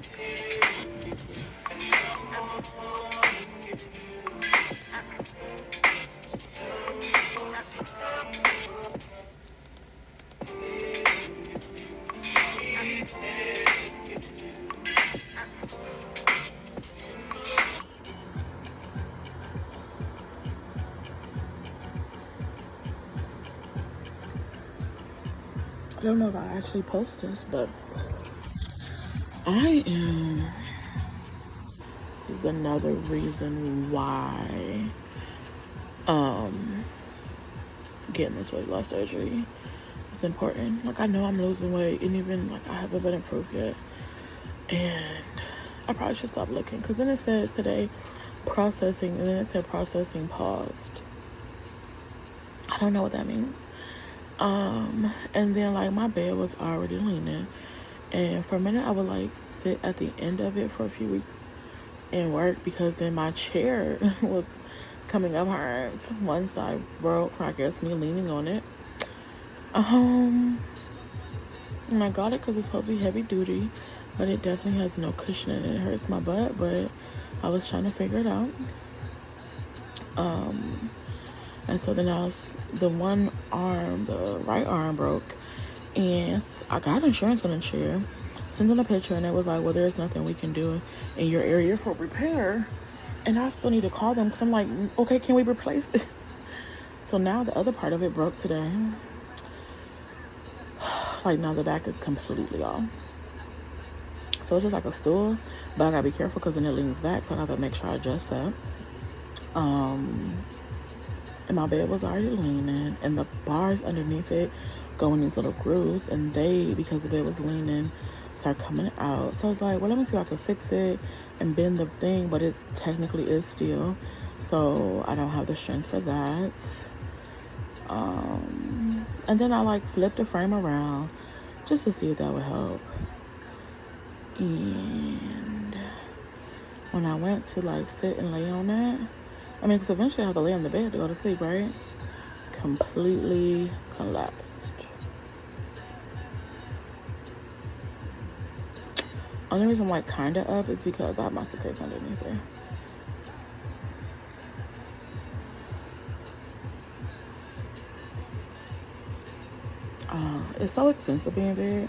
I don't know if I actually post this, but I am. This is another reason why getting this weight loss surgery is important. Like, I know I'm losing weight, and even like I haven't been improved yet, and I probably should stop looking, because then it said today processing, and then it said processing paused. I don't know what that means. And then like my bed was already leaning, and for a minute I would like sit at the end of it for a few weeks and work, because then my chair was coming up hard. One side broke, I guess me leaning on it. And I got it because it's supposed to be heavy duty, but it definitely has no cushion and it hurts my butt, but I was trying to figure it out. And so then the one arm, the right arm broke, and I got insurance on the chair. Sent them a picture, and it was like, well, there's nothing we can do in your area for repair. And I still need to call them, because I'm like, okay, can we replace it? So now the other part of it broke today. Like, now the back is completely off. So it's just like a stool, but I gotta be careful because then it leans back, so I gotta make sure I adjust that. And my bed was already leaning, and the bars underneath it go in these little grooves, and they, because the bed was leaning, start coming out. So I was like, well, let me see if I can fix it and bend the thing, but it technically is steel, so I don't have the strength for that. And then I like flipped the frame around just to see if that would help. And when I went to like sit and lay on it, I mean, because eventually I have to lay on the bed to go to sleep, right? Completely collapsed. Only reason I'm like kind of up is because I have my suitcase underneath there. It's so expensive being big,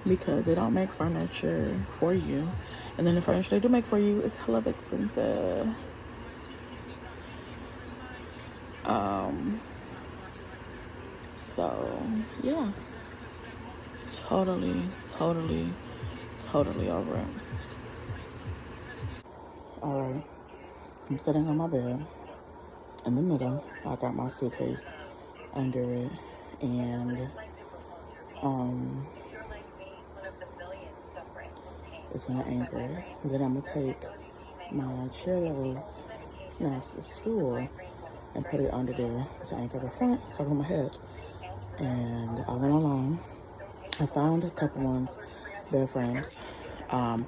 because they don't make furniture for you, and then the furniture they do make for you is hella expensive. So yeah, totally over it. All right, I'm sitting on my bed in the middle. I got my suitcase under it, and it's an anchor. Then I'm gonna take my chair that was next to the stool and put it under there to anchor the front, so I got my head. And I went online. I found a couple ones, bed frames. I'm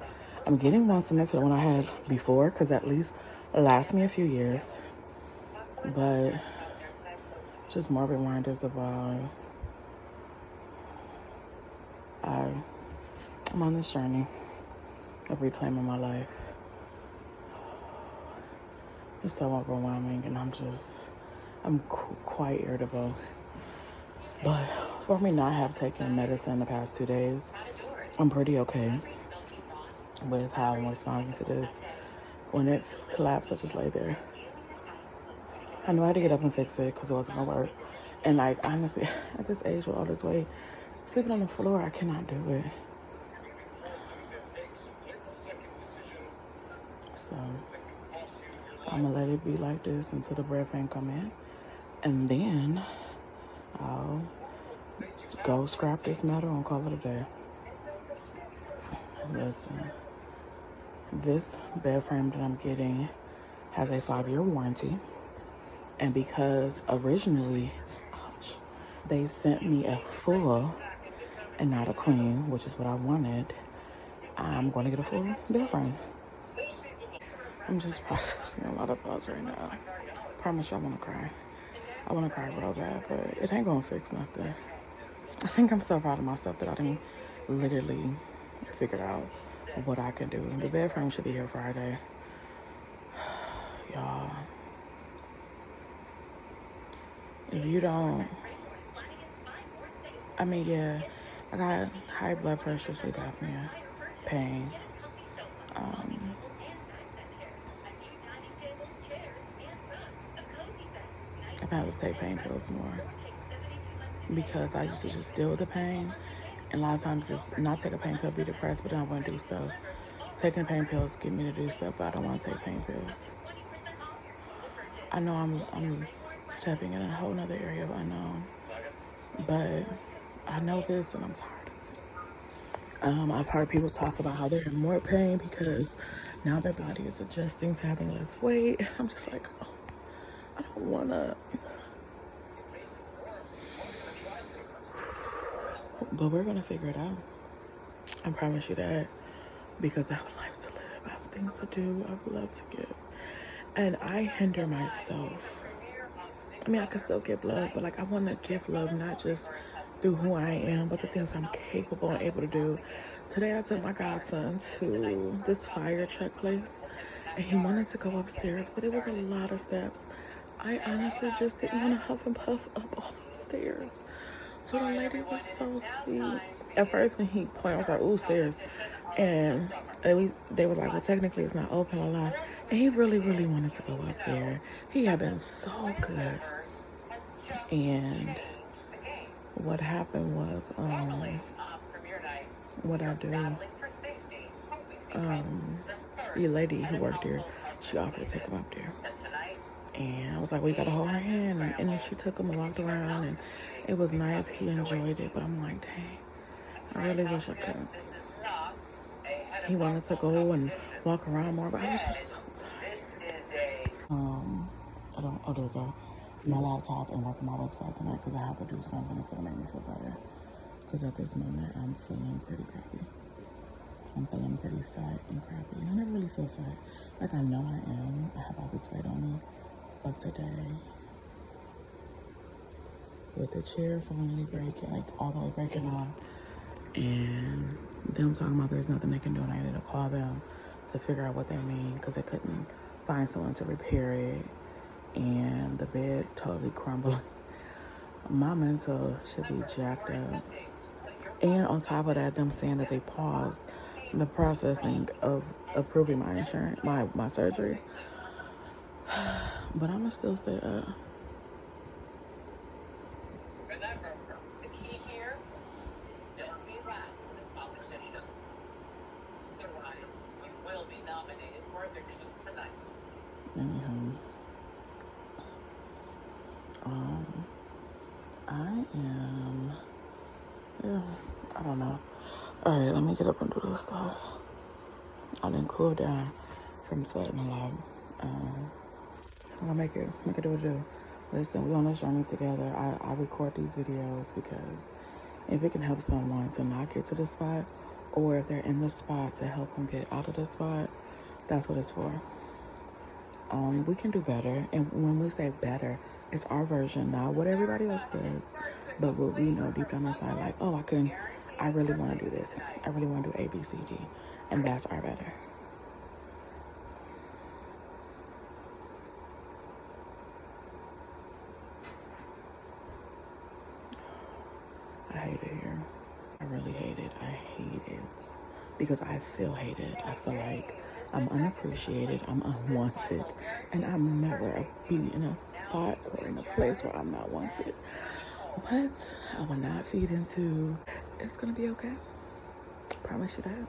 getting one similar to the one I had before, because at least it lasts me a few years. But just more reminders about I'm on this journey of reclaiming my life. It's so overwhelming, and I'm quite irritable. But for me not have taken medicine the past 2 days, I'm pretty okay with how I'm responding to this. When it collapsed, I just lay there. I knew I had to get up and fix it because it wasn't gonna work. And like, honestly, at this age with all this weight, sleeping on the floor, I cannot do it. So I'm gonna let it be like this until the breath ain't come in, and then I'll go scrap this metal and call it a day. Listen, this bed frame that I'm getting has a 5-year warranty, and because originally, they sent me a full and not a queen, which is what I wanted, I'm going to get a full bed frame. I'm just processing a lot of thoughts right now. I promise you I want to cry. I want to cry real bad, but it ain't going to fix nothing. I think I'm so proud of myself that I didn't literally figure out what I can do. The bed frame should be here Friday. Y'all, if you don't, I mean, yeah, I got high blood pressure, sleep apnea, pain. I've had to take pain pills more because I used to just deal with the pain. And a lot of times just not take a pain pill, be depressed, but then I want to do stuff. Taking pain pills get me to do stuff, but I don't want to take pain pills. I know I'm stepping in a whole nother area of unknown, but I know this and I'm tired of it. I've heard people talk about how they're in more pain because now their body is adjusting to having less weight. I'm just like, oh, I don't want to. But we're going to figure it out. I promise you that. Because I would like to live. I have things to do. I would love to give. And I hinder myself. I mean, I can still give love, but like I want to give love not just through who I am, but the things I'm capable and able to do. Today I took my godson to this fire truck place, and he wanted to go upstairs, but it was a lot of steps. I honestly just didn't want to huff and puff up all those stairs. So the lady was so sweet. At first when he pointed, I was like, ooh, stairs. And they was like, well, technically it's not open, and he really, really wanted to go up there. He had been so good. And what happened was, what I do, the lady who worked there, she offered to take him up there. And I was like, well, you gotta hold her hand. And then she took him and walked around, and it was nice. He enjoyed it, but I'm like, dang, I really wish I could. He wanted to go and walk around more, but I was just so tired. Oh, there we go. My laptop and work on my website tonight because I have to do something that's gonna make me feel better. Because at this moment, I'm feeling pretty crappy. I'm feeling pretty fat and crappy. And I never really feel fat. Like, I know I am. I have all this weight on me. But today, with the chair finally breaking, like all the way breaking off, and them talking about there's nothing they can do, and I needed to call them to figure out what they mean because they couldn't find someone to repair it, and the bed totally crumbling. My mental should be jacked up. And on top of that, them saying that they paused the processing of approving my insurance, my surgery. But I'ma still stay up. Remember, the key here is don't be last in this competition. Otherwise, you will be nominated for eviction tonight. Anyhow, I don't know. All right, let me get up and do this stuff. I didn't cool down from sweating a lot. I'm gonna make it do what it do. Listen, we're on this journey together. I record these videos because if it can help someone to not get to the spot, or if they're in the spot to help them get out of the spot, that's what it's for. We can do better, and when we say better, it's our version, not what everybody else says, but what we know deep down inside, like, oh, I really want to do this. I really want to do A, B, C, D, and that's our better. I hate it here. I really hate it. I hate it because I feel hated. I feel like I'm unappreciated, I'm unwanted, and I'm never be in a spot or in a place where I'm not wanted. But I will not feed into it's gonna be okay. I promise you that.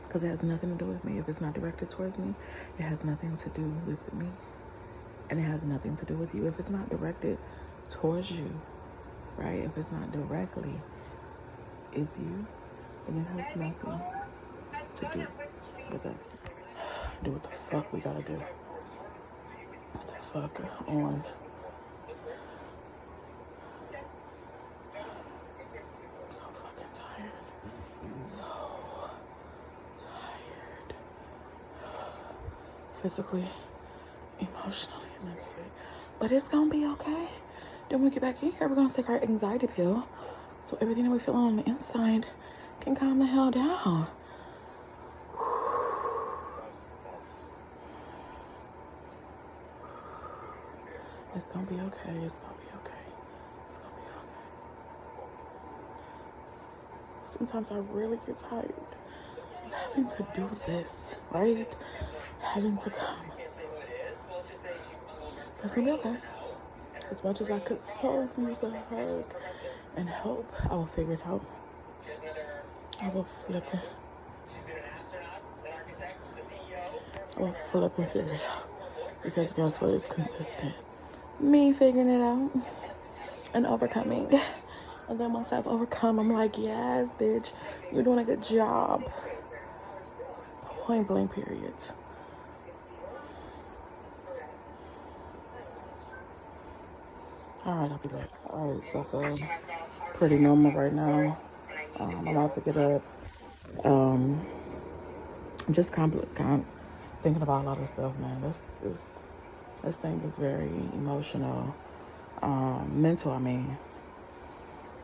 Because it has nothing to do with me. If it's not directed towards me, it has nothing to do with me. And it has nothing to do with you. If it's not directed towards you, right? If it's not directly is you, then it has nothing to do with us. Do what the fuck we gotta do. What the fuck on. I'm so fucking tired. So tired. Physically, emotionally, and mentally. But it's gonna be okay. Then when we get back in here, we're gonna take our anxiety pill. So everything that we're feeling on the inside can calm the hell down. It's gonna be okay. It's gonna be okay. It's gonna be okay. Sometimes I really get tired of having to do this, right? Having to calm myself. It's gonna be okay. As much as I could so use a hug and help, I will figure it out. I will flip it. I will flip and figure it out. Because guess what? It's consistent. Me figuring it out and overcoming. And then once I've overcome, I'm like, yes, bitch, you're doing a good job. Point blank, period. All right, I'll be back. All right, so I feel pretty normal right now. I'm about to get up. Just thinking about a lot of stuff, man. This thing is very emotional, mental. I mean,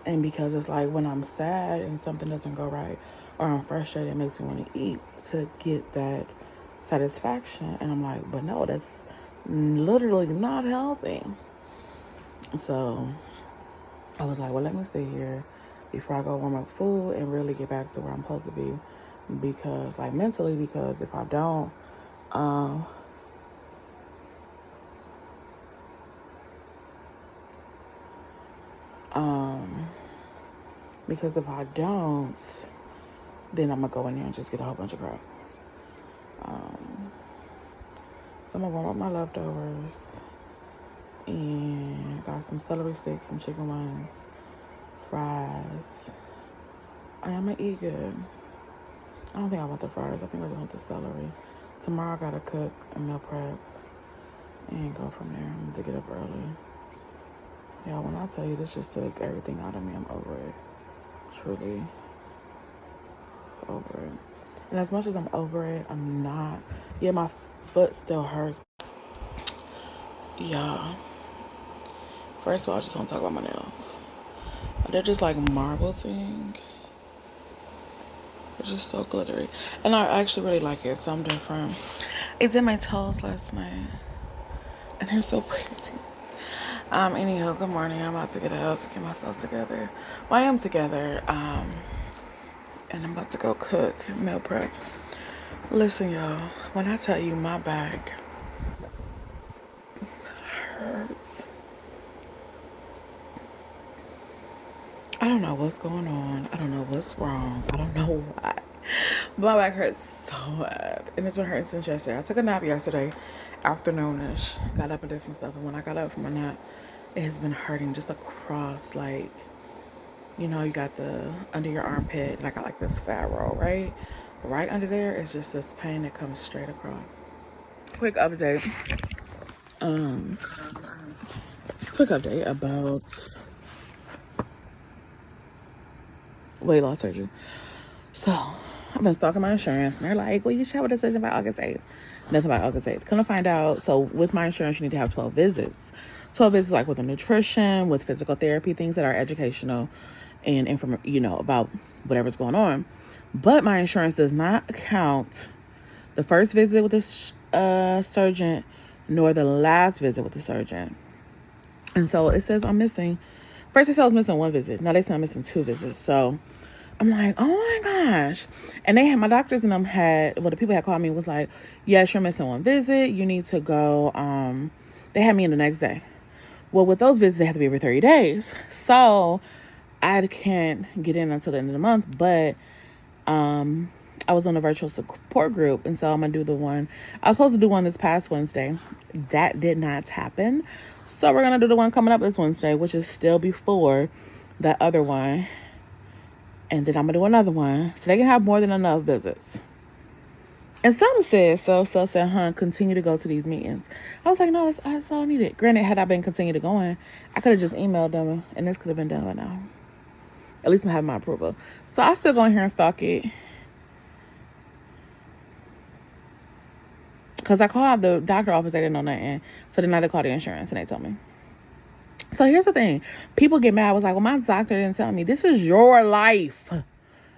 and because it's like when I'm sad and something doesn't go right, or I'm frustrated, it makes me want to eat to get that satisfaction. And I'm like, but no, that's literally not healthy. So I was like, well, let me sit here before I go warm up food and really get back to where I'm supposed to be. Because, like, mentally, because if I don't, because if I don't, then I'm gonna go in there and just get a whole bunch of crap. So I'm gonna warm up my leftovers and got some celery sticks, some chicken wings, fries. I'm gonna eat good. I don't think I want the fries. I think I just want the celery. Tomorrow I gotta cook and meal prep and go from there. I'm gonna get up early. Yeah, when I tell you this just took everything out of me, I'm over it. Truly over it. And as much as I'm over it, I'm not. Yeah, my foot still hurts. Yeah. First of all, I just want to talk about my nails. They're just like marble thing. It's just so glittery. And I actually really like it. So I'm different. It's in my toes last night. And they're so pretty. Anyhow, good morning. I'm about to get up, get myself together. Well, I am together. And I'm about to go cook, meal prep. Listen, y'all. When I tell you my back hurts. I don't know what's going on. I don't know what's wrong. I don't know why. My back hurts so bad. And it's been hurting since yesterday. I took a nap yesterday, afternoonish. Got up and did some stuff. And when I got up from my nap, it has been hurting just across, like, you know, you got the under your armpit. And I got like this fat roll, right? Right under there is just this pain that comes straight across. Quick update about weight loss surgery. So I've been stalking my insurance, and they're like, well, you should have a decision by August 8th. Nothing by August 8th. Couldn't find out. So with my insurance, you need to have 12 visits. 12 visits, like with a nutrition, with physical therapy, things that are educational and about whatever's going on. But my insurance does not count the first visit with the surgeon, nor the last visit with the surgeon. And so it says I'm missing. First it said I was missing one visit. Now they say I'm missing 2 visits. So I'm like, oh my gosh. And my doctors and them the people had called me was like, yes, you're missing 1 visit. You need to go. They had me in the next day. Well, with those visits, they have to be every 30 days. So I can't get in until the end of the month. But I was on a virtual support group. And so I'm going to do the one. I was supposed to do one this past Wednesday. That did not happen. So we're going to do the one coming up this Wednesday, which is still before that other one. And then I'm going to do another one. So they can have more than enough visits. And some said, continue to go to these meetings. I was like, no, that's all I needed. Granted, had I been continued to going, I could have just emailed them and this could have been done by now. At least I'm having my approval. So I still go in here and stalk it. Because I called the doctor office, they didn't know nothing. So then I had to call the insurance and they told me. So here's the thing. People get mad. I was like, well, my doctor didn't tell me. This is your life.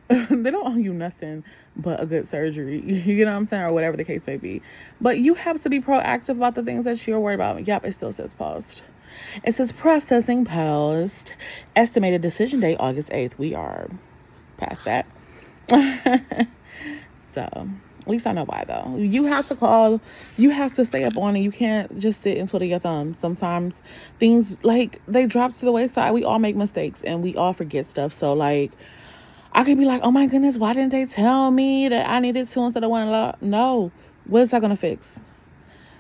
They don't owe you nothing but a good surgery. You know what I'm saying? Or whatever the case may be. But you have to be proactive about the things that you're worried about. Yep, it still says paused. It says processing paused. Estimated decision date August 8th. We are past that. So, at least I know why, though. You have to call. You have to stay up on it. You can't just sit and twiddle your thumbs. Sometimes things, like, they drop to the wayside. We all make mistakes and we all forget stuff. So, like, I could be like, oh my goodness, why didn't they tell me that I needed 2 instead of 1? No. What is that going to fix?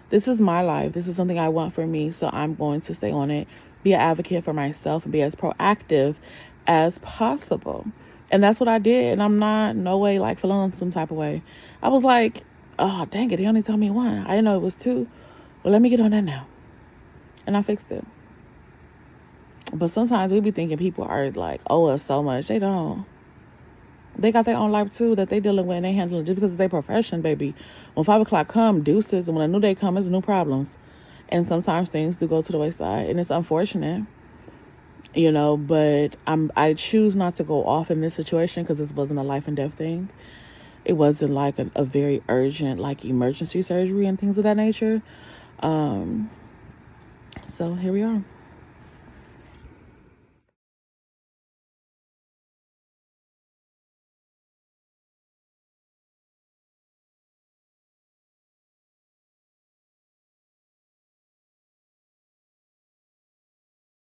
This is my life. This is something I want for me. So I'm going to stay on it, be an advocate for myself, and be as proactive as possible. And that's what I did. And I'm not, no way, like, feeling some type of way. I was like, oh, dang it. They only told me 1. I didn't know it was 2. Well, let me get on that now. And I fixed it. But sometimes we be thinking people are, like, owe us so much. They don't. They got their own life too that they dealing with and they handling just because it's their profession, baby. When 5 o'clock come, deuces, and when a new day comes, it's new problems. And sometimes things do go to the wayside, and it's unfortunate, you know. But I choose not to go off in this situation because this wasn't a life and death thing. It wasn't like a very urgent, like, emergency surgery and things of that nature. So here we are.